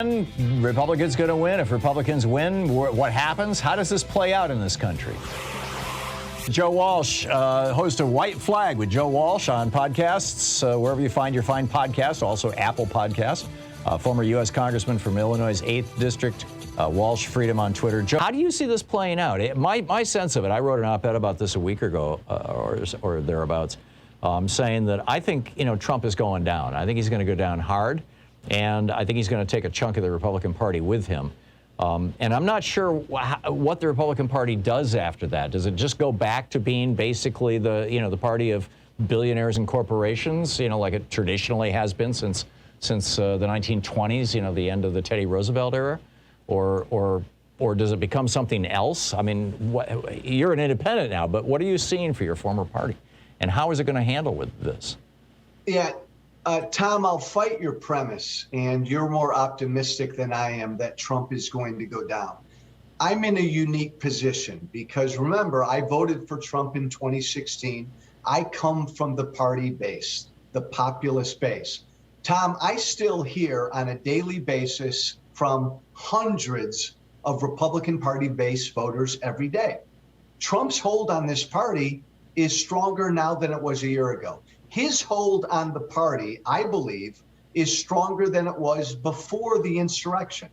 Republicans going to win. If Republicans win, what happens? How does this play out in this country? Joe Walsh, host of White Flag with Joe Walsh on podcasts, wherever you find your fine podcasts, also Apple Podcasts. Former U.S. Congressman from Illinois' 8th District, Walsh Freedom on Twitter. Joe, how do you see this playing out? My sense of it, I wrote an op-ed about this a week ago or thereabouts, saying that I think, Trump is going down. I think he's going to go down hard. And I think he's going to take a chunk of the Republican Party with him. And I'm not sure what the Republican Party does after that. Does it just go back to being basically the party of billionaires and corporations, like it traditionally has been since the 1920s, the end of the Teddy Roosevelt era? Or does it become something else? I mean, you're an independent now, but what are you seeing for your former party? And how is it going to handle with this? Yeah. Thom, I'll fight your premise, and you're more optimistic than I am that Trump is going to go down. I'm in a unique position because, remember, I voted for Trump in 2016. I come from the party base, the populist base. Thom, I still hear on a daily basis from hundreds of Republican Party base voters every day. Trump's hold on this party is stronger now than it was a year ago. His hold on the party, I believe, is stronger than it was before the insurrection.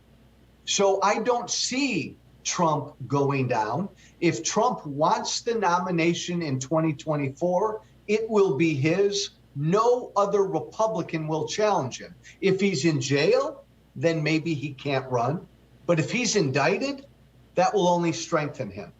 So I don't see Trump going down. If Trump wants the nomination in 2024, it will be his. No other Republican will challenge him. If he's in jail, then maybe he can't run. But if he's indicted, that will only strengthen him.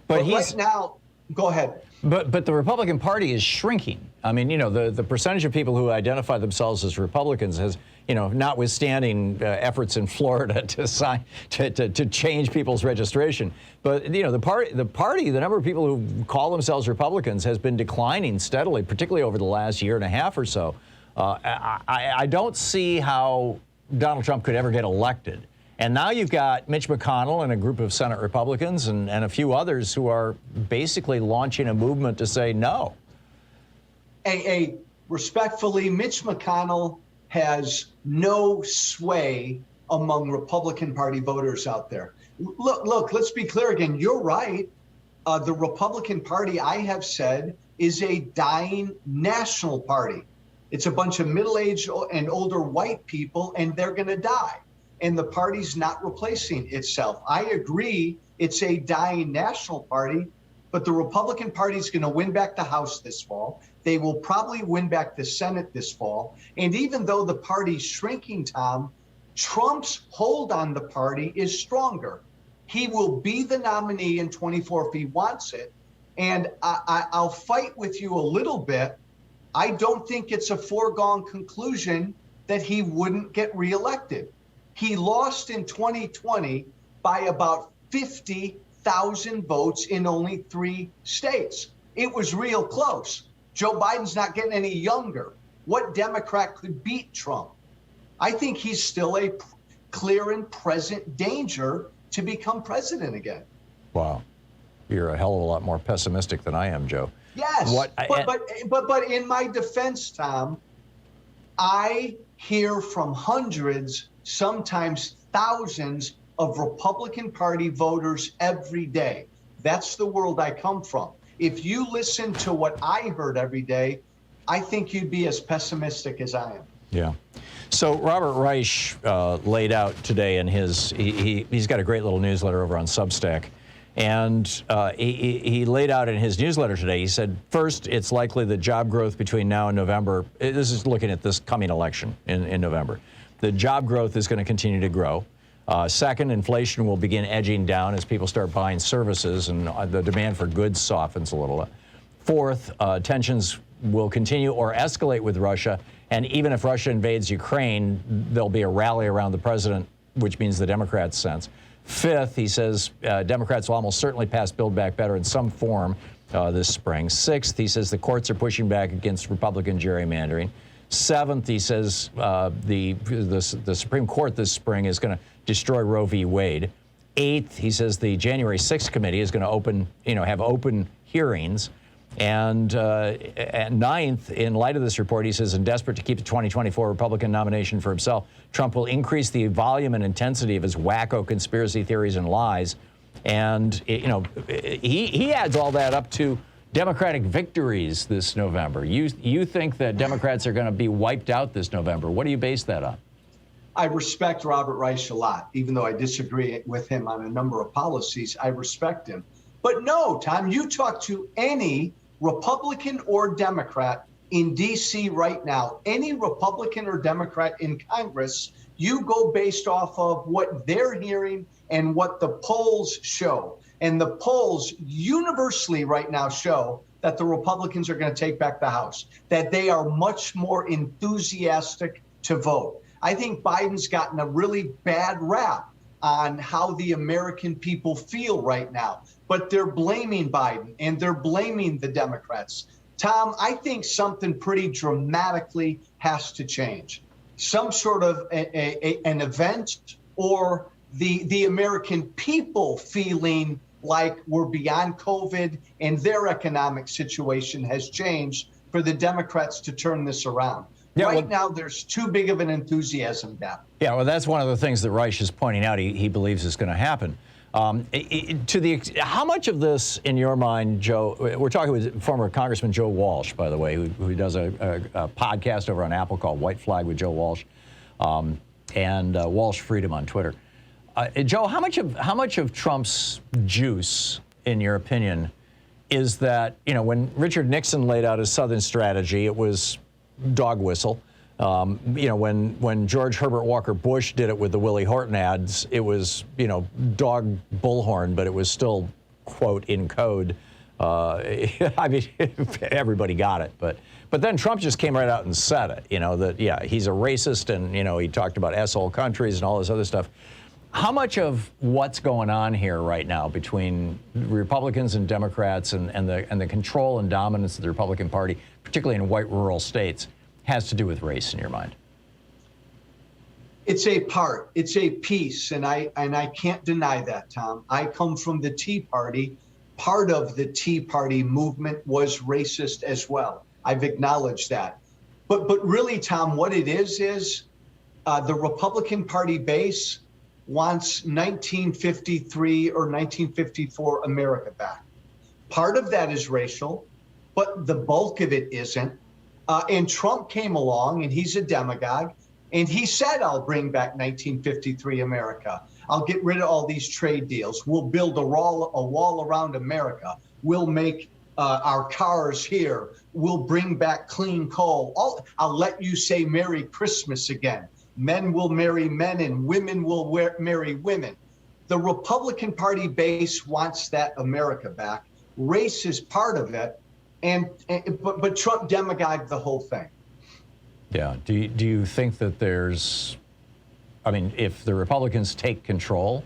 But right now, go ahead. But the Republican Party is shrinking. I mean, the percentage of people who identify themselves as Republicans has, notwithstanding efforts in Florida to change people's registration. But, the number of people who call themselves Republicans has been declining steadily, particularly over the last year and a half or so. I don't see how Donald Trump could ever get elected. And now you've got Mitch McConnell and a group of Senate Republicans and a few others who are basically launching a movement to say no. Respectfully, Mitch McConnell has no sway among Republican Party voters out there. Look, let's be clear again. You're right. The Republican Party, I have said, is a dying national party. It's a bunch of middle-aged and older white people, and they're going to die. And the party's not replacing itself. I agree it's a dying national party, but the Republican Party is going to win back the House this fall. They will probably win back the Senate this fall. And even though the party's shrinking, Thom, Trump's hold on the party is stronger. He will be the nominee in 24 if he wants it. And I'll fight with you a little bit. I don't think it's a foregone conclusion that he wouldn't get reelected. He lost in 2020 by about 50,000 votes in only 3 states. It was real close. Joe Biden's not getting any younger. What Democrat could beat Trump? I think he's still a clear and present danger to become president again. Wow. You're a hell of a lot more pessimistic than I am, Joe. Yes, but in my defense, Thom, I hear from hundreds, sometimes thousands of Republican Party voters every day. That's the world I come from. If you listen to what I heard every day, I think you'd be as pessimistic as I am. Yeah. So Robert Reich laid out today in he's got a great little newsletter over on Substack. And he laid out in his newsletter today, he said, first, it's likely that job growth between now and November, this is looking at this coming election in November, the job growth is going to continue to grow. Second, inflation will begin edging down as people start buying services and the demand for goods softens a little. Fourth, tensions will continue or escalate with Russia. And even if Russia invades Ukraine, there'll be a rally around the president, which means the Democrats' sense. Fifth, he says Democrats will almost certainly pass Build Back Better in some form this spring. Sixth, he says the courts are pushing back against Republican gerrymandering. Seventh, he says the Supreme Court this spring is going to destroy Roe v. Wade. Eighth, he says the January 6th committee is going to have open hearings. And ninth, in light of this report, he says, in desperate to keep the 2024 Republican nomination for himself, Trump will increase the volume and intensity of his wacko conspiracy theories and lies. And, he adds all that up to Democratic victories this November. You think that Democrats are going to be wiped out this November. What do you base that on? I respect Robert Reich a lot, even though I disagree with him on a number of policies. I respect him. But no, Tom, you talk to any Republican or Democrat in D.C. right now, any Republican or Democrat in Congress, you go based off of what they're hearing and what the polls show. And the polls universally right now show that the Republicans are going to take back the House, that they are much more enthusiastic to vote. I think Biden's gotten a really bad rap on how the American people feel right now, but they're blaming Biden and they're blaming the Democrats. Tom, I think something pretty dramatically has to change. Some sort of an event, or the American people feeling like we're beyond COVID and their economic situation has changed for the Democrats to turn this around. Yeah, right now, there's too big of an enthusiasm gap. Yeah, well, that's one of the things that Reich is pointing out. He believes is going to happen. How much of this, in your mind, Joe? We're talking with former Congressman Joe Walsh, by the way, who does a podcast over on Apple called White Flag with Joe Walsh, and Walsh Freedom on Twitter. Joe, how much of Trump's juice, in your opinion, is that, when Richard Nixon laid out his Southern strategy, it was dog whistle. When George Herbert Walker Bush did it with the Willie Horton ads, it was, dog bullhorn, but it was still, quote, in code. I mean, everybody got it. But then Trump just came right out and said it, that, yeah, he's a racist, and, he talked about asshole countries and all this other stuff. How much of what's going on here right now between Republicans and Democrats and the control and dominance of the Republican Party, particularly in white rural states, has to do with race in your mind? It's a part. It's a piece, and I can't deny that, Tom. I come from the Tea Party. Part of the Tea Party movement was racist as well. I've acknowledged that. But really, Tom, what it is the Republican Party base wants 1953 or 1954 America back. Part of that is racial, but the bulk of it isn't. And Trump came along, and he's a demagogue, and he said, I'll bring back 1953 America. I'll get rid of all these trade deals. We'll build a wall around America. We'll make our cars here. We'll bring back clean coal. I'll let you say Merry Christmas again. Men will marry men and women will marry women. The Republican Party base wants that America back. Race is part of it, but Trump demagogued the whole thing. Yeah. Do you think that if the Republicans take control,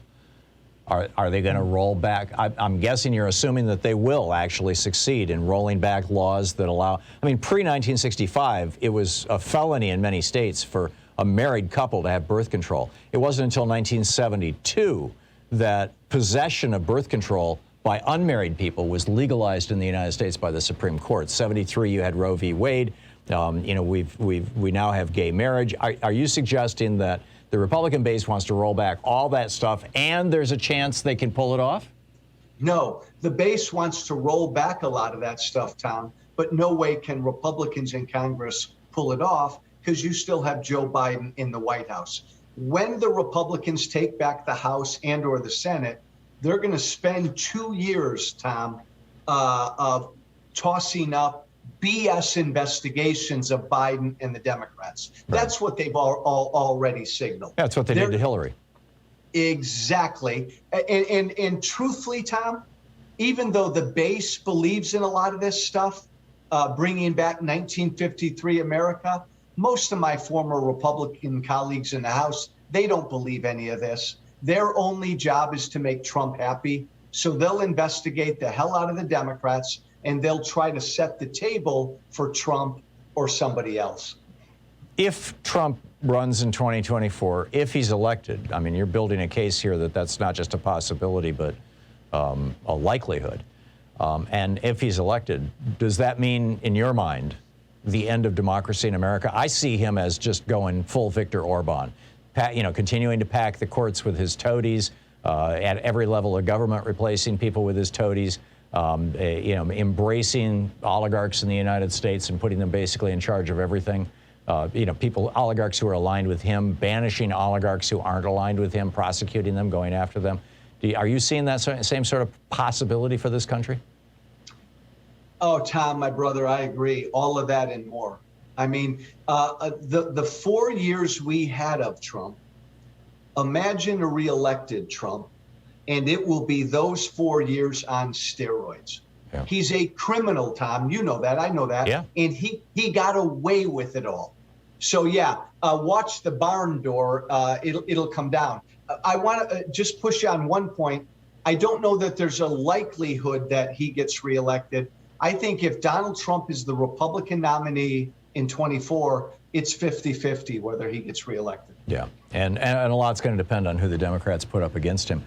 are they going to roll back? I'm guessing you're assuming that they will actually succeed in rolling back laws that allow. Pre-1965, it was a felony in many states for a married couple to have birth control. It wasn't until 1972 that possession of birth control by unmarried people was legalized in the United States by the Supreme Court. 73, you had Roe v. Wade. We now have gay marriage. Are you suggesting that the Republican base wants to roll back all that stuff, and there's a chance they can pull it off? No, the base wants to roll back a lot of that stuff, Tom, but no way can Republicans in Congress pull it off, because you still have Joe Biden in the White House. When the Republicans take back the House and or the Senate, they're going to spend 2 years, Tom, of tossing up BS investigations of Biden and the Democrats. Right. That's what they've already signaled. That's what they did to Hillary. Exactly. And truthfully, Tom, even though the base believes in a lot of this stuff, bringing back 1953 America, most of my former Republican colleagues in the House, they don't believe any of this. Their only job is to make Trump happy. So they'll investigate the hell out of the Democrats, and they'll try to set the table for Trump or somebody else. If Trump runs in 2024, if he's elected, you're building a case here that that's not just a possibility, but a likelihood. And if he's elected, does that mean, in your mind, the end of democracy in America? I see him as just going full Viktor Orban, continuing to pack the courts with his toadies, at every level of government, replacing people with his toadies, embracing oligarchs in the United States and putting them basically in charge of everything. Oligarchs who are aligned with him, banishing oligarchs who aren't aligned with him, prosecuting them, going after them. Are you seeing that same sort of possibility for this country? Oh, Tom, my brother, I agree. All of that and more. I mean, the 4 years we had of Trump, imagine a reelected Trump, and it will be those 4 years on steroids. Yeah. He's a criminal, Tom. You know that. I know that. Yeah. And he got away with it all. So, yeah, watch the barn door. It'll come down. I want to just push on one point. I don't know that there's a likelihood that he gets reelected. I think if Donald Trump is the Republican nominee in 24, it's 50-50 whether he gets reelected. Yeah, and a lot's going to depend on who the Democrats put up against him.